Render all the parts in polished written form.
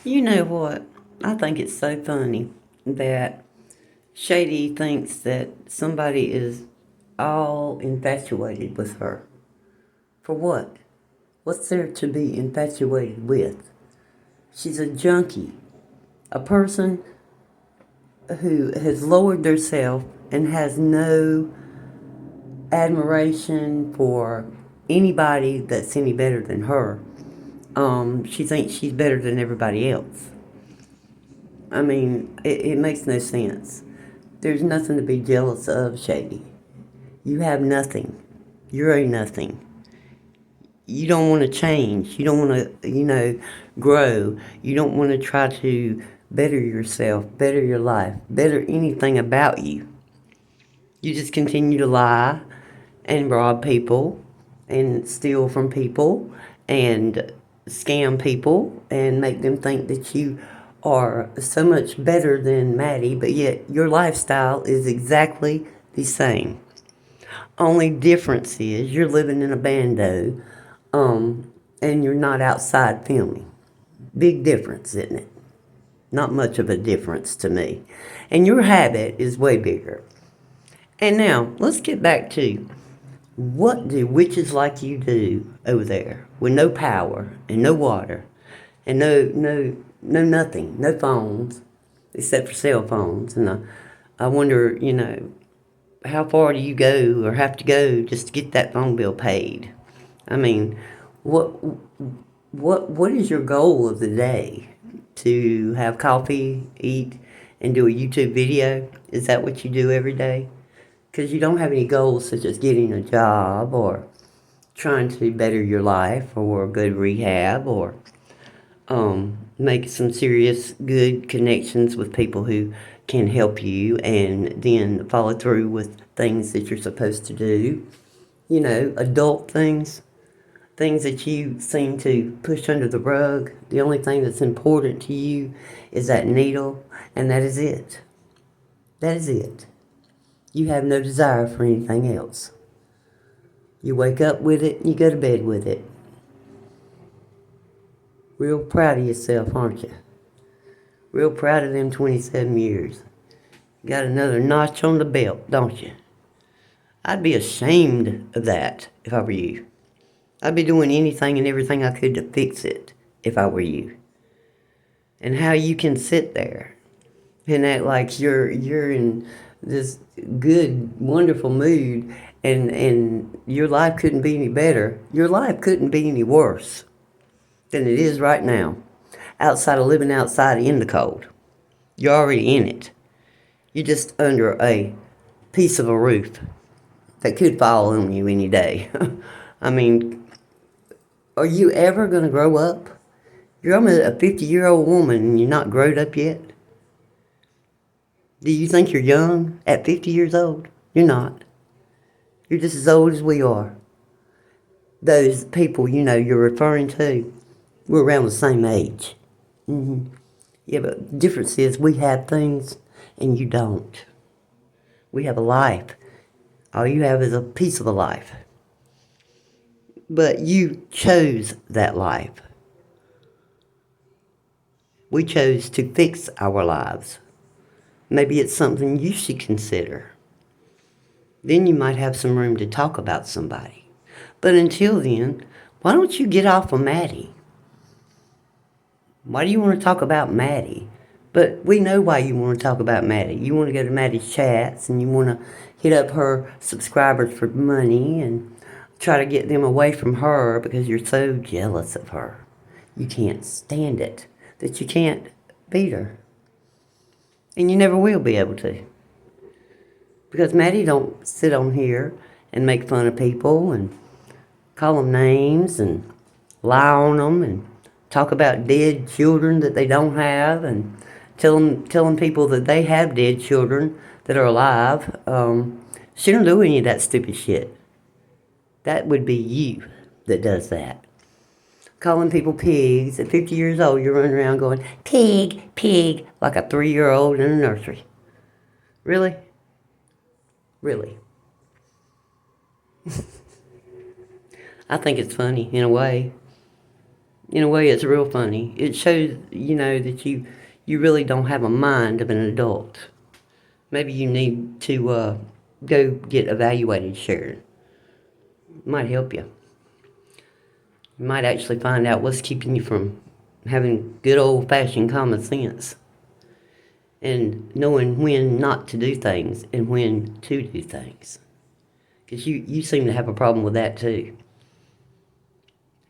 You know what? I think it's so funny that Shady thinks that somebody is all infatuated with her. For what? What's there to be infatuated with? She's a junkie, a person who has lowered herself and has no admiration for anybody that's any better than her. She thinks she's better than everybody else. I mean, it makes no sense. There's nothing to be jealous of, Shady. You have nothing. You're a nothing. You don't want to change. You don't want to, grow. You don't want to try to better yourself, better your life, better anything about you. You just continue to lie and rob people and steal from people and scam people and make them think that you are so much better than Maddie, but yet your lifestyle is exactly the same. Only difference is you're living in a bando, and you're not outside filming. Big difference, isn't it? Not much of a difference to me. And your habit is way bigger. And now, let's get back to what do witches like you do over there with no power and no water and no nothing, no phones except for cell phones. And I wonder, how far do you go or have to go just to get that phone bill paid? I mean, what what is your goal of the day? To have coffee, eat, and do a YouTube video? Is that what you do every day? Because you don't have any goals such as getting a job or trying to better your life or go to rehab or make some serious good connections with people who can help you and then follow through with things that you're supposed to do. Adult things, things that you seem to push under the rug. The only thing that's important to you is that needle, and that is it. That is it. You have no desire for anything else. You wake up with it, and you go to bed with it. Real proud of yourself, aren't you? Real proud of them 27 years. Got another notch on the belt, don't you? I'd be ashamed of that if I were you. I'd be doing anything and everything I could to fix it if I were you. And how you can sit there and act like you're in this good, wonderful mood and your life couldn't be any better. Your life couldn't be any worse than it is right now. Outside of living outside in the cold. You're already in it. You're just under a piece of a roof that could fall on you any day. I mean, are you ever going to grow up? You're almost a 50-year-old woman and you're not grown up yet? Do you think you're young at 50 years old? You're not. You're just as old as we are. Those people, you're referring to, we're around the same age. Yeah, but the difference is we have things and you don't. We have a life. All you have is a piece of a life. But you chose that life. We chose to fix our lives. Maybe it's something you should consider. Then you might have some room to talk about somebody. But until then, why don't you get off of Maddie? Why do you want to talk about Maddie? But we know why you want to talk about Maddie. You want to go to Maddie's chats and you want to hit up her subscribers for money and try to get them away from her because you're so jealous of her. You can't stand it that you can't beat her. And you never will be able to. Because Maddie don't sit on here and make fun of people and call them names and lie on them and talk about dead children that they don't have and telling people that they have dead children that are alive. She don't do any of that stupid shit. That would be you that does that. Calling people pigs. At 50 years old, you're running around going, pig, pig, like a 3-year-old in a nursery. Really? Really? I think it's funny, in a way. In a way, it's real funny. It shows, that you really don't have a mind of an adult. Maybe you need to go get evaluated, Sharon. Might help you. You might actually find out what's keeping you from having good old-fashioned common sense and knowing when not to do things and when to do things. Because you seem to have a problem with that too.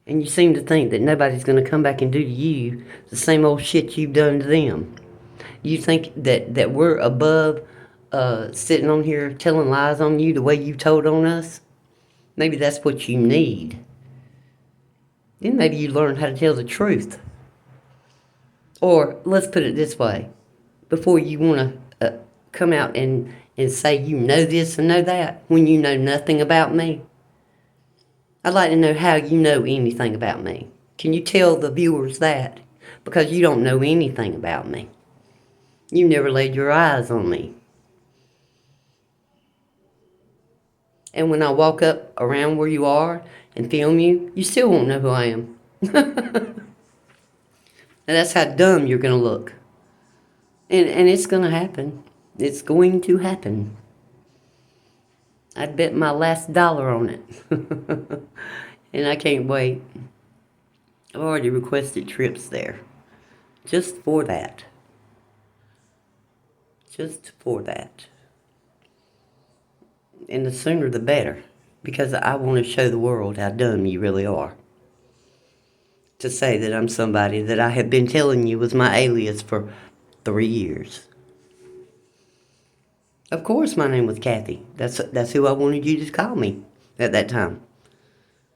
And you seem to think that nobody's going to come back and do to you the same old shit you've done to them. You think that we're above sitting on here telling lies on you the way you told on us? Maybe that's what you need. Then maybe you learn how to tell the truth. Or let's put it this way. Before you want to come out and say you know this and know that when you know nothing about me, I'd like to know how you know anything about me. Can you tell the viewers that? Because you don't know anything about me. You never laid your eyes on me. And when I walk up around where you are and film you, you still won't know who I am. And that's how dumb you're going to look. And it's going to happen. It's going to happen. I'd bet my last dollar on it. And I can't wait. I've already requested trips there. Just for that. Just for that. And the sooner the better. Because I want to show the world how dumb you really are. To say that I'm somebody that I have been telling you was my alias for 3 years. Of course my name was Kathy. That's who I wanted you to call me at that time.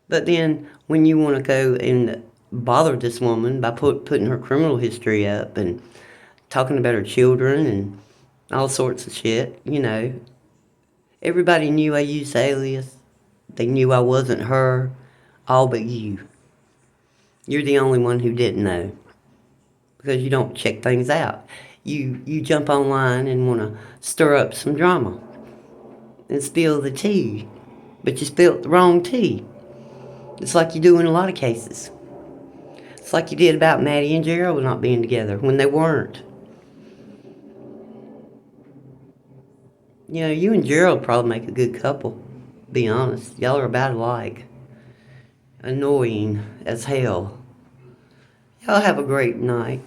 But then when you want to go and bother this woman by putting her criminal history up and talking about her children and all sorts of shit, everybody knew I used alias. They knew I wasn't her, all but you. You're the only one who didn't know. Because you don't check things out. You jump online and want to stir up some drama and spill the tea. But you spilled the wrong tea. It's like you do in a lot of cases. It's like you did about Maddie and Gerald not being together when they weren't. You and Gerald probably make a good couple. Be honest. Y'all are about alike. Annoying as hell. Y'all have a great night.